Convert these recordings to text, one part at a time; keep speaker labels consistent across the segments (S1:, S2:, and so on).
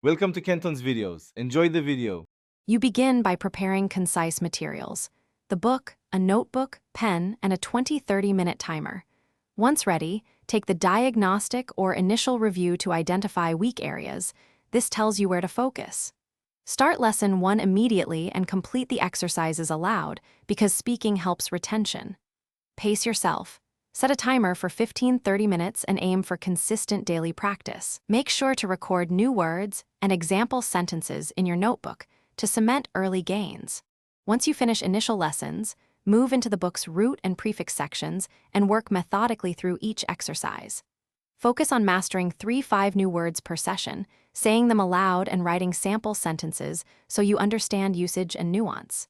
S1: Welcome to Kenton's videos. Enjoy the video.
S2: You begin by preparing concise materials: the book, a notebook, pen, and a 20-30-minute timer. Once ready, take the diagnostic or initial review to identify weak areas. This tells you where to focus. Start lesson 1 immediately and complete the exercises aloud because speaking helps retention. Pace yourself. Set a timer for 15-30 minutes and aim for consistent daily practice. Make sure to record new words and example sentences in your notebook to cement early gains. Once you finish initial lessons, move into the book's root and prefix sections and work methodically through each exercise. Focus on mastering 3-5 new words per session, saying them aloud and writing sample sentences so you understand usage and nuance.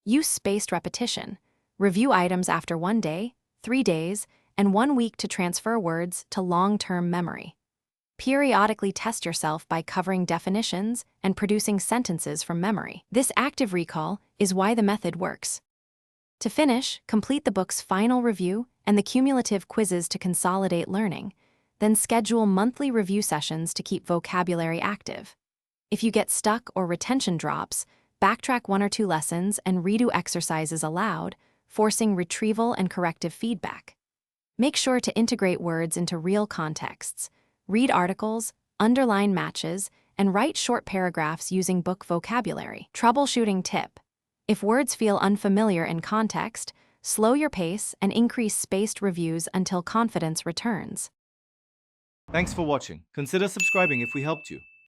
S2: Use spaced repetition. Review items after 1 day, 3 days, and 1 week to transfer words to long-term memory. Periodically test yourself by covering definitions and producing sentences from memory. This active recall is why the method works. To finish, complete the book's final review and the cumulative quizzes to consolidate learning. Then schedule monthly review sessions to keep vocabulary active. If you get stuck or retention drops, backtrack 1 or 2 lessons and redo exercises aloud, forcing retrieval and corrective feedback. Make sure to integrate words into real contexts. Read articles, underline matches, and write short paragraphs using book vocabulary. Troubleshooting tip: if words feel unfamiliar in context, slow your pace and increase spaced reviews until confidence returns.
S1: Thanks for watching. Consider subscribing if we helped you.